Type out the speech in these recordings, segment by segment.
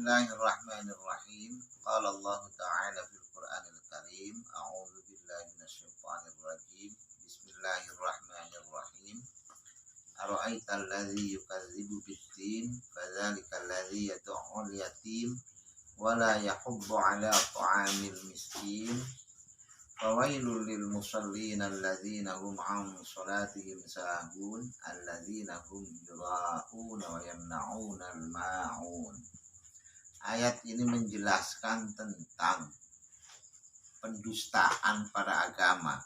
Bismillahirrahmanirrahim. Qala Allah Ta'ala fil Qur'anil Karim. A'udzu billahi minasyaitonir rajim. Bismillahirrahmanirrahim. Ara'aital ladzi yukadzibu bid-din, fadzalikal ladzi yad'ul yatim wa la yahuddu 'ala ta'amil miskin. Fawailul lil musallin alladzina hum 'an shalatihim sahun alladzina hum yura'una wa yamna'una al-ma'un. Ayat ini menjelaskan tentang pendustaan pada agama,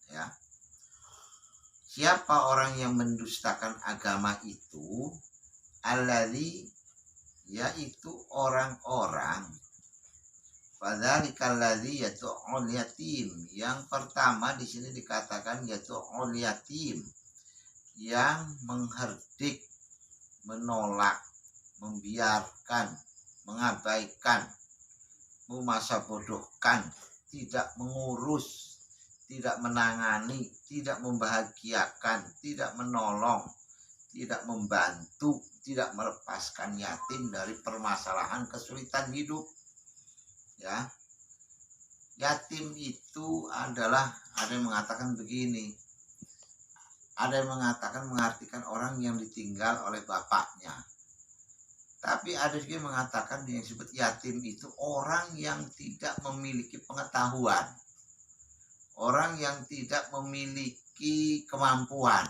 ya. Siapa orang yang mendustakan agama itu? Alladzi, yaitu orang-orang. Fadzalikal ladzi yad'ul yatim. Yang pertama di sini dikatakan yad'ul yatim, yang mengherdik, menolak, membiarkan, mengabaikan, memasa bodohkan, tidak mengurus, tidak menangani, tidak membahagiakan, tidak menolong, tidak membantu, tidak melepaskan yatim dari permasalahan kesulitan hidup. Ya, yatim itu adalah, ada yang mengatakan begini, ada yang mengatakan mengartikan orang yang ditinggal oleh bapaknya. Tapi ada juga yang mengatakan yang disebut yatim itu orang yang tidak memiliki pengetahuan, orang yang tidak memiliki kemampuan.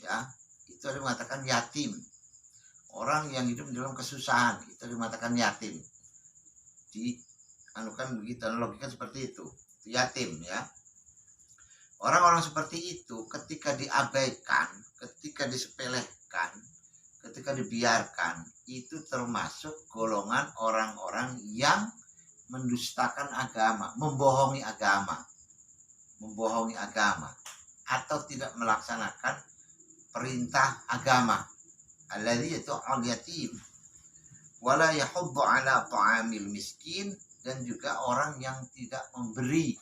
Ya, itu ada yang mengatakan yatim. Orang yang hidup dalam kesusahan, itu ada yang mengatakan yatim. Anukan begitu, analogikan seperti itu yatim, ya. Orang-orang seperti itu ketika diabaikan, ketika disepelekan, ketika dibiarkan, itu termasuk golongan orang-orang yang mendustakan agama, membohongi agama, atau tidak melaksanakan perintah agama. Alladzi yad'ul yatim wala yahuddu 'ala ta'amil miskin, dan juga orang yang tidak memberi,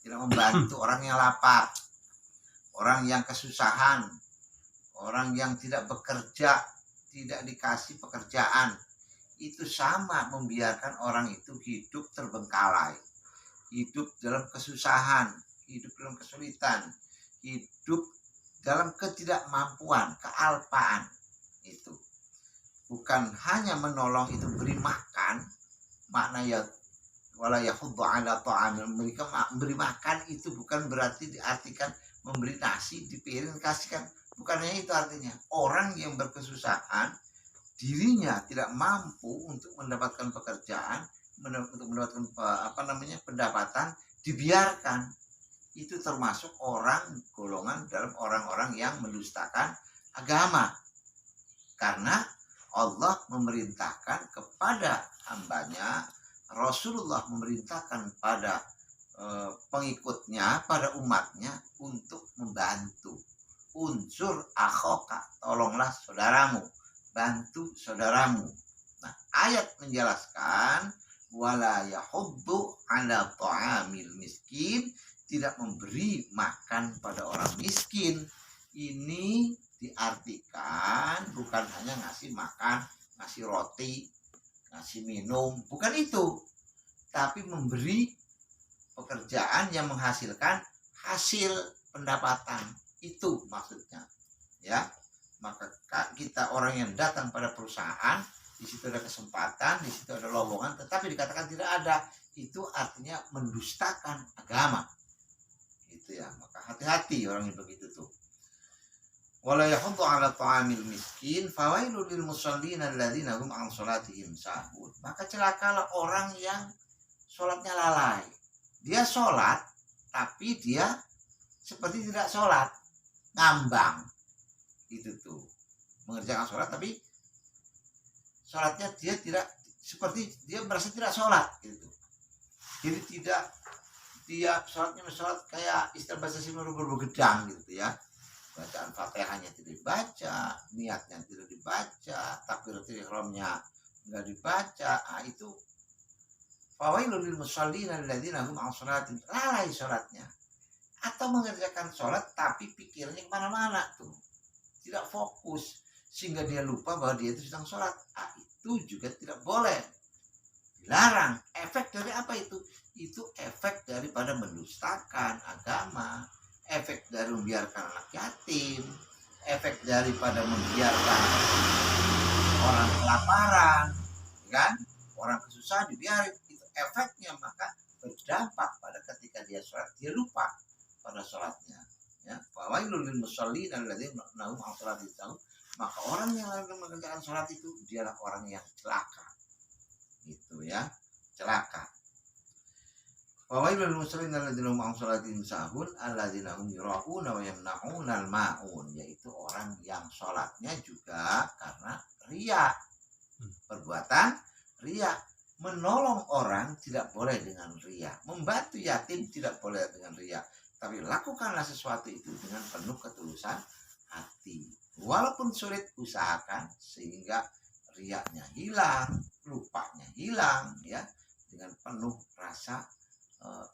tidak membantu orang yang lapar, orang yang kesusahan, orang yang tidak bekerja, tidak dikasih pekerjaan. Itu sama membiarkan orang itu hidup terbengkalai, hidup dalam kesusahan, hidup dalam kesulitan, hidup dalam ketidakmampuan, kealpaan. Itu bukan hanya menolong, itu beri makan, makna ya wala yahuddu 'ala ta'amil, mereka memberi makan itu bukan berarti diartikan memberi nasi di piring kasihkan, bukannya itu artinya. Orang yang berkesusahan, dirinya tidak mampu untuk mendapatkan pekerjaan, untuk mendapatkan pendapatan, dibiarkan, itu termasuk orang golongan dalam orang-orang yang mendustakan agama. Karena Allah memerintahkan kepada hambanya, Rasulullah memerintahkan pada pengikutnya, pada umatnya untuk membantu. Unsur akhoka, tolonglah saudaramu, bantu saudaramu. Nah, ayat menjelaskan wala yahuddu 'ala ta'amil miskin, tidak memberi makan pada orang miskin. Ini diartikan bukan hanya ngasih makan, ngasih roti, ngasih minum, bukan itu, tapi memberi pekerjaan yang menghasilkan hasil pendapatan. Itu maksudnya, ya. Maka kita orang yang datang pada perusahaan, di situ ada kesempatan, di situ ada lowongan, tetapi dikatakan tidak ada, itu artinya mendustakan agama. Itu ya, maka hati-hati orang yang begitu tuh. Wala yahuddu 'ala ta'amil miskin, fawailul lil musallin alladzina hum 'an shalatihim sahun. Maka celakalah orang yang sholatnya lalai. Dia sholat, tapi dia seperti tidak sholat, ngambang. Itu tuh, mengerjakan sholat tapi sholatnya dia tidak, seperti dia merasa tidak sholat, gitu. Jadi tidak, dia sholatnya sholat kayak istilah bahasa Sunda bergedang, gitu ya. Bacaan Fatihahnya tidak dibaca, niatnya tidak dibaca, takbiratul ihramnya enggak dibaca. Itu fawailul lil musallin alladzina hum 'an shalatihim, lalai salatnya. Atau mengerjakan salat tapi pikirnya kemana-mana tuh, tidak fokus, sehingga dia lupa bahwa dia itu sedang sholat. itu juga tidak boleh, dilarang. Efek dari apa itu? Itu efek daripada mendustakan agama, efek dari membiarkan anak yatim, efek daripada membiarkan orang kelaparan, kan? Orang kesusahan dibiarin, itu efeknya. Maka berdampak pada ketika dia sholat, dia lupa pada sholatnya. Ya, fawailul lil musallin alladzina hum an sholatihim sahun. Maka orang yang mengerjakan sholat itu dialah orang yang celaka. Itu ya, celaka. Fawailul lil musallin alladzina hum an sholatihim sahun alladzina hum yura'una wa yamna'unal ma'un, yaitu orang yang sholatnya juga karena riya. Perbuatan riya. Menolong orang tidak boleh dengan riya, membantu yatim tidak boleh dengan riya, tapi lakukanlah sesuatu itu dengan penuh ketulusan hati. Walaupun sulit, usahakan sehingga riyanya hilang, lupanya hilang, ya, dengan penuh rasa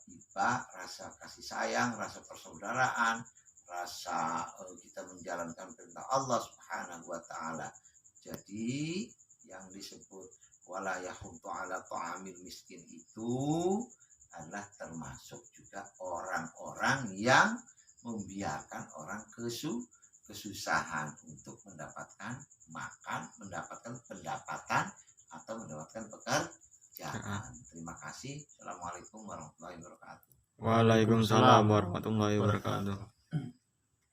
iba, rasa kasih sayang, rasa persaudaraan, rasa kita menjalankan perintah Allah Subhanahu wa taala. Jadi yang disebut wala yahuddu ala ta'amil miskin itu adalah termasuk juga orang-orang yang membiarkan orang kesusahan untuk mendapatkan makan, mendapatkan pendapatan, atau mendapatkan pekerjaan. Terima kasih. Assalamualaikum warahmatullahi wabarakatuh. Waalaikumsalam warahmatullahi wabarakatuh.